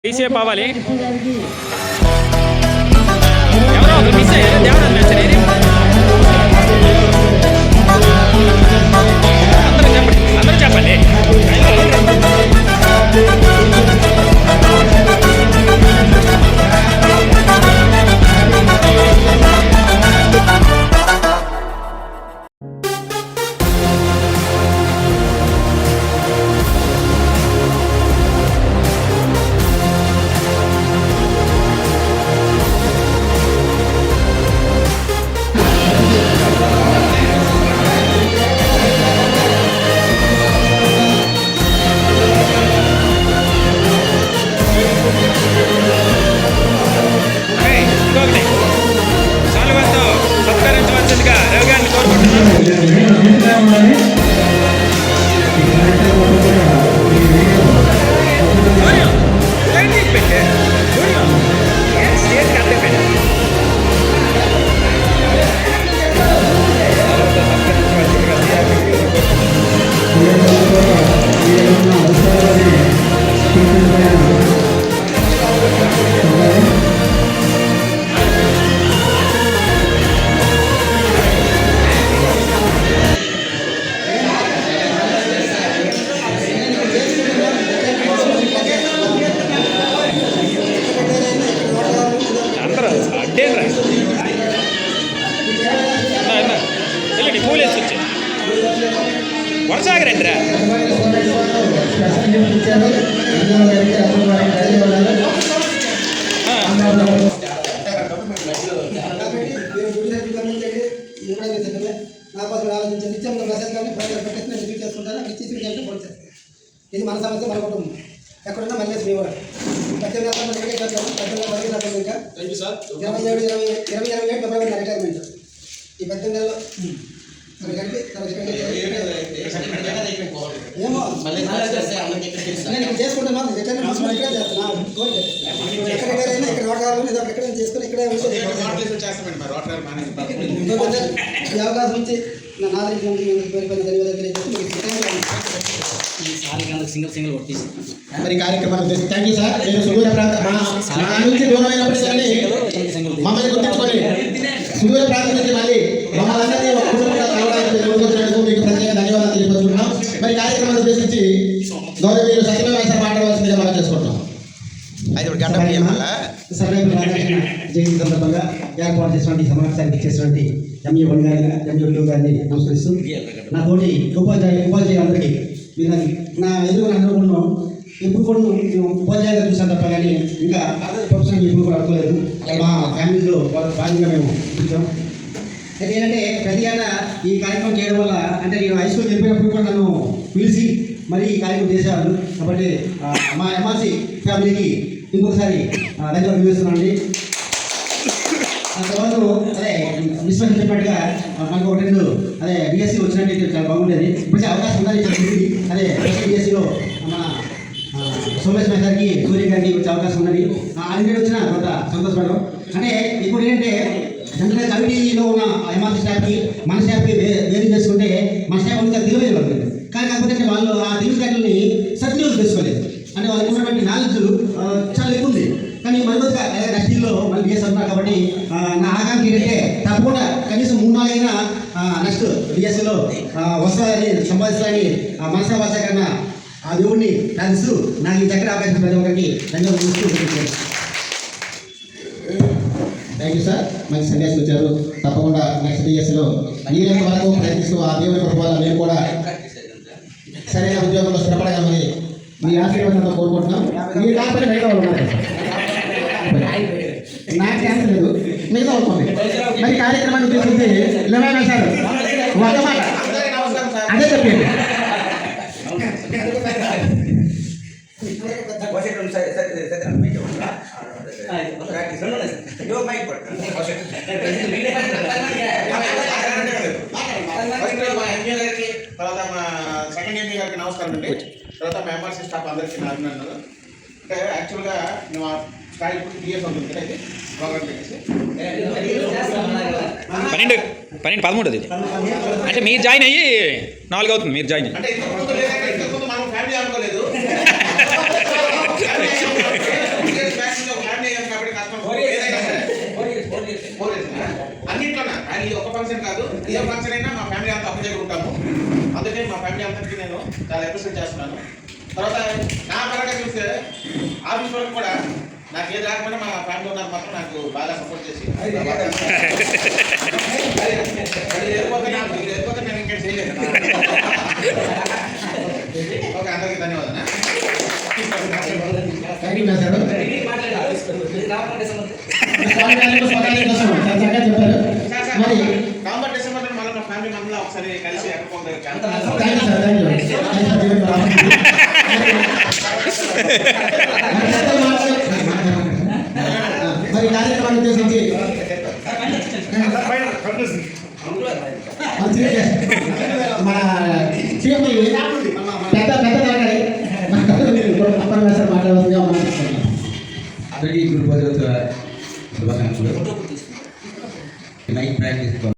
TCF అవ్వాలి. ఎవరో ఒకరు మిస్ అయ్యారు. దేవుడు నచ్చలేదు. అందరూ చెప్పండి. పూలేసి వచ్చి వరసాగరండి రా. ఇది మన సమస్య, మన కుటుంబం. ఎక్కడున్నా మళ్ళీ మీ వాడు 18 ఫిబ్రవరి రిటైర్మెంట్. ఈ 18 నెలలో కలిపి ఏమో నేను చేసుకుంటాను. ఎక్కడ అయినా ఇక్కడ వాడకాలను ఇది ఎక్కడ చేసుకుని ఇక్కడే ఈ అవకాశం నుంచి నా ధన్యవాదాలు మరి కార్యక్రమాలు థ్యాంక్ యూ సార్. నేను సుదూర ప్రాంత మా నుంచి దూరం అయినప్పటికీ మమ్మల్ని గుర్తించుకొని సుదూర ప్రాంతం నుంచి మళ్ళీ మమ్మల్ని అందరినీ ఒక కుటుంబంగా కలవడానికి మీకు ప్రత్యేక ధన్యవాదాలు తెలియపరుచుకున్నాం. మరి కార్యక్రమాలు ఉద్దేశించి గౌరవీయులు సత్యనారాయణ మాట్లాడవలసిందిగా మనం చేసుకుంటున్నాం. జయంతి సందర్భంగా ఏర్పాటు చేసినటువంటి సమావేశానికి ఇచ్చేసినటువంటి ఎంఏ వన్ గారిని, ఎంఏ గారిని నమస్కరిస్తూ నా తోటి ఉపాధ్యాయులందరికీ మీరు నా ఎదురుగా ఎప్పుడు కూడా ఉపాధ్యాయులుగా చూసాను తప్ప కానీ ఇంకా అదర్ ప్రొఫెషన్ ఎప్పుడు కూడా అనుకోలేదు. మా ఫ్యామిలీలో భాగంగా మేము చూసాం. అయితే ఏంటంటే ప్రతి ఏటా ఈ కార్యక్రమం చేయడం వల్ల అంటే నేను హై స్కూల్ చెప్పినప్పుడు కూడా నన్ను పిలిచి మరి ఈ కార్యక్రమం చేసేవాళ్ళు. కాబట్టి మా ఎంఆర్సీ ఫ్యామిలీకి ఇంకొకసారి ధన్యవాదాలు చూపిస్తున్నానండి. ఆ తర్వాత అదే విశ్వాసం చెప్పినట్టుగా మనకు ఒక 2 అదే డిఎస్సీ వచ్చినట్టు చాలా బాగుండేది. ఇప్పటికీ అవకాశం ఉందని చెప్పింది. అదే డిఎస్సీలో మన సోమేష్ గారికి, సూర్య గారికి వచ్చే అవకాశం ఉన్నది. అన్ని వచ్చిన కొంత సంతోషపడడం. అంటే ఇప్పుడు ఏంటంటే జనరల్గా కమిటీలో ఉన్న ఎంఆర్సీ స్టాఫ్కి మన స్టాఫ్కి వేరు చేసుకుంటే మన స్టాఫ్ అంతా తెలియదు పడుతుంది. కానీ కాకపోతే వాళ్ళు ఆ తెలివితేటల్ని సద్వినియోగం చేసుకోలేదు. అంటే వాళ్ళకి ఉన్నటువంటి నాలెడ్జ్ చాలా ఎక్కువ ఉంది. కానీ మరొక నెక్స్ట్లో మళ్ళీ డిఎస్ అంటున్నారు. కాబట్టి నా ఆకాంక్ష ఏంటంటే తప్పకుండా కనీసం 3-4 అయినా నెక్స్ట్ డిఎస్సీలో వస్తారని సంపాదిస్తారని మనసా భాష కన్నా ఆ దేవుడిని ప్రార్థిస్తూ నాకు ఈ చక్కటి అవకాశం ప్రతి ఒక్కరికి ధన్యవాదాలు. Thank you sir. మంచి సందేశం వచ్చారు. తప్పకుండా నెక్స్ట్ డిఎస్సీలో మీరెంత వరకు ప్రయత్నిస్తూ ఆ దేవుని కృపల మేము కూడా సరైన ఉద్యోగంలో స్థిరపడగలమని మీ ఆశీర్వాదంతో కోరుకుంటున్నాం. మీరు కాకపోతే మిగతా ఉన్నారు, నాకు ఛాన్స్ లేదు, మిగతా ఉంటుంది. మరి కార్యక్రమాన్ని తీసుకుంటే లేవైనా సార్ ఒక మాట అదే చెప్పండి. తర్వాత మా సెకండ్ ఎంపీ గారికి నమస్కారం అండి. తర్వాత మా ఎంఆర్సీ స్టాఫ్ అందరికీ నా అభినందనలు. అంటే యాక్చువల్గా మేము స్థాయి ఇప్పుడు డిఎస్ ఉంటుంది కదా, అయితే ప్రోగ్రామ్ పెట్టేసి 12 ఇది. అంటే మీరు జాయిన్ అయ్యి 4 అవుతుంది. మీరు జాయిన్ అంటే ఇంతకుముందు మనం ఫ్యామిలీ అనుకోలేదు. ఏ ఫంక్షన్ అయినా మా ఫ్యామిలీ అంతా అప్పు దగ్గర ఉంటాము. అందుకే మా ఫ్యామిలీ అందరికీ నేను చాలా అప్రిషియేట్ చేస్తున్నాను. తర్వాత నా పరంగా చూస్తే ఆఫీస్ వరకు కూడా నాకు ఏది రాకపోయినా మా ఫ్యామిలీ ఉన్నారు మాత్రం నాకు బాగా సపోర్ట్ చేసి వెళ్ళిపోతే నేను ఇంకా చేయలేదు. ఓకే, అందరికీ ధన్యవాదాలు. Thank you sir. చక్కగా చెప్పారు. మరి నవంబర్ డిసెంబర్ మళ్ళీ మా ఫ్యామిలీ మందిలో ఒకసారి కలిసి ఎక్కడ thank you sir. Thank you. మరి కార్యక్రమాన్ని ఉద్దేశించి మన సీఎం పెద్ద తరగతి అప్పర్ మాట్లాడుతుందిగా మనం అందరికీ గురు భద్రత శుభాకాంక్షలు. Mic practice